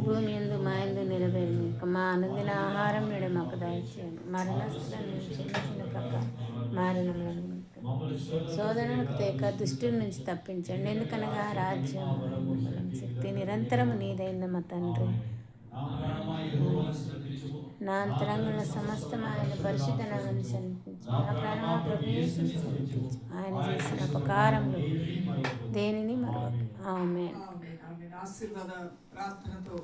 భూమి యందు మా యందు నెరవేరును. మా అనుదిన ఆహారం నేడు మాకు దయచేయండి. మరణస్థులను క్షమించిన ప్రకారం మారణములను శోధనలకు తేక దుష్టుల నుంచి తప్పించండి. ఎందుకనగా రాజ్యం, బలం, శక్తి నిరంతరము నీదైన మా తండ్రి. నా అంతరంగంలో సమస్తం ఆయన పరిశుద్ధ నామమును సన్నిధించు. నా ప్రాణమా ప్రభు యేసును సన్నిధించు. ఆయన చేసిన ఉపకారములు దేనిని మరొక. ఆమేన్. ఆశీర్వాద ప్రార్థనతో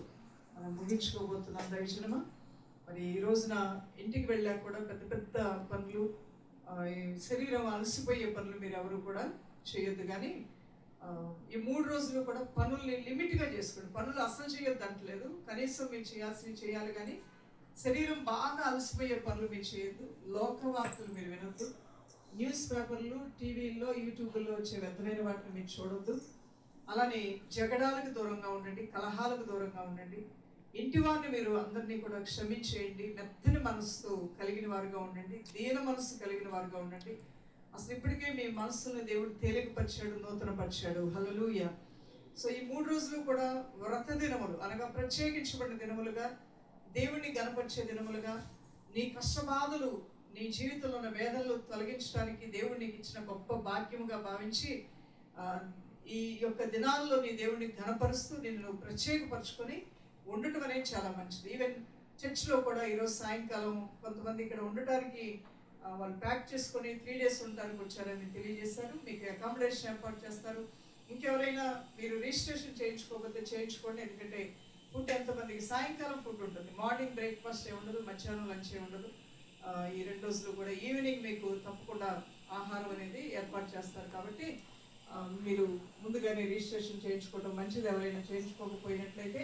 మనం ముగించుకోబోతున్నాం దైవజనమా. మరి ఈ రోజున ఇంటికి వెళ్ళాక కూడా పెద్ద పెద్ద పనులు, ఈ శరీరం అలసిపోయే పనులు మీరు ఎవరు కూడా చేయొద్దు. కానీ ఈ 3 రోజులు కూడా పనుల్ని లిమిట్గా చేసుకోండి. పనులు అస్సలు చేయొద్దు అంటలేదు, కనీసం మీరు చేయాల్సినవి చేయాలి. కానీ శరీరం బాగా అలసిపోయే పనులు మీరు చేయొద్దు. లోకవార్తలు మీరు వినొద్దు. న్యూస్ పేపర్లు, టీవీల్లో, యూట్యూబ్లో వచ్చే వ్యర్థమైన వాటిని మీరు చూడొద్దు. అలానే జగడాలకు దూరంగా ఉండండి, కలహాలకు దూరంగా ఉండండి. ఇంటి వారిని మీరు అందరినీ కూడా క్షమించేయండి. మెత్తని మనసుతో కలిగిన వారుగా ఉండండి, దీన మనసు కలిగిన వారుగా ఉండండి. అసలు ఇప్పటికే మీ మనసును దేవుడు తేలికపరిచాడు, నూతనపరిచాడు. హల్లెలూయా. సో ఈ 3 రోజులు కూడా వ్రత దినములు అనగా ప్రత్యేకించబడిన దినములుగా, దేవుణ్ణి గణపరిచే దినములుగా, నీ కష్టబాధలు, నీ జీవితంలో ఉన్న వేదనలు తొలగించడానికి దేవుడు నీకు ఇచ్చిన గొప్ప భాగ్యముగా భావించి ఈ యొక్క దినాల్లో నీ దేవుడిని ఘనపరుస్తూ నిన్ను ప్రత్యేకపరచుకొని ఉండటం అనేది చాలా మంచిది. ఈవెన్ చర్చ్లో కూడా ఈరోజు సాయంకాలం కొంతమంది ఇక్కడ ఉండటానికి వాళ్ళు ప్యాక్ చేసుకొని 3 days ఉండడానికి వచ్చారని తెలియజేశారు. మీకు అకామిడేషన్ ఏర్పాటు చేస్తారు. ఇంకెవరైనా మీరు రిజిస్ట్రేషన్ చేయించుకోకపోతే చేయించుకోండి. ఎందుకంటే ఫుడ్ ఎంతమందికి సాయంకాలం ఫుడ్ ఉంటుంది, మార్నింగ్ బ్రేక్ఫాస్ట్ ఏ ఉండదు, మధ్యాహ్నం లంచ్ ఏ ఉండదు. ఈ 2 రోజులు కూడా ఈవినింగ్ మీకు తప్పకుండా ఆహారం అనేది ఏర్పాటు చేస్తారు. కాబట్టి మీరు ముందుగానే రిజిస్ట్రేషన్ చేయించుకోవడం మంచిది. ఎవరైనా చేయించుకోకపోయినట్లయితే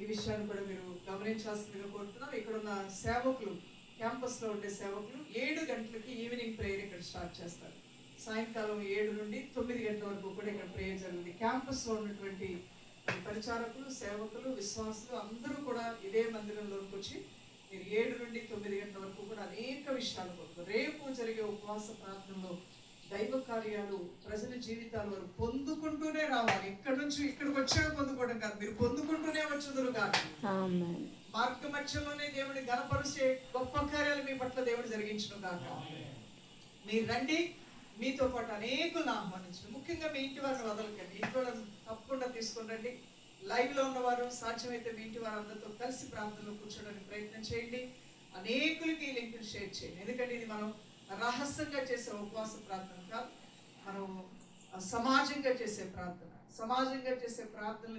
ఈ విషయాన్ని కూడా మీరు గమనించాల్సిందిగా కోరుతున్నాం. ఇక్కడ ఉన్న సేవకులు, క్యాంపస్లో ఉండే సేవకులు 7 గంటలకి ఈవినింగ్ ప్రేయర్ ఇక్కడ స్టార్ట్ చేస్తారు. సాయంకాలం 7 నుండి 9 గంటల వరకు కూడా ఇక్కడ ప్రేయర్ జరుగుతుంది. క్యాంపస్లో ఉన్నటువంటి పరిచారకులు, సేవకులు, విశ్వాసులు అందరూ కూడా ఇదే మందిరంలోకి వచ్చి మీరు 7 నుండి 9 గంటల వరకు కూడా అనేక విషయాలు కోరుతారు. రేపు జరిగే ఉపవాస ప్రార్థనలో దైవ కార్యాలు ప్రజల జీవితాల వరకు పొందుకుంటూనే రావాలి. ఇక్కడ నుంచి ఇక్కడికి వచ్చాక పొందుకోవడం కాదు, మీరు పొందుకుంటూనే వచ్చుదురు కాదు. మార్గ మధ్యలోనే దేవుడిని గణపరిచే గొప్ప కార్యాలు మీ పట్ల దేవుడు జరిగించను కాక. మీరు రండి, మీతో పాటు అనేకులను ఆహ్వానించండి. ముఖ్యంగా మీ ఇంటి వారిని వదలకండి. ఇంటి వాళ్ళని తప్పకుండా తీసుకుని రండి. లైవ్లో ఉన్నవారు సాధ్యమైతే మీ ఇంటి వారందరితో కలిసి ప్రార్థనలో కూర్చోడానికి ప్రయత్నం చేయండి. అనేకులకి ఈ లింక్ని షేర్ చేయండి. ఎందుకంటే ఇది మనం రహస్యంగా చేసే ఉపవాస ప్రార్థన కాదు, మనం సమాజంగా చేసే ప్రార్థన. సమాజంగా చేసే ప్రార్థనలు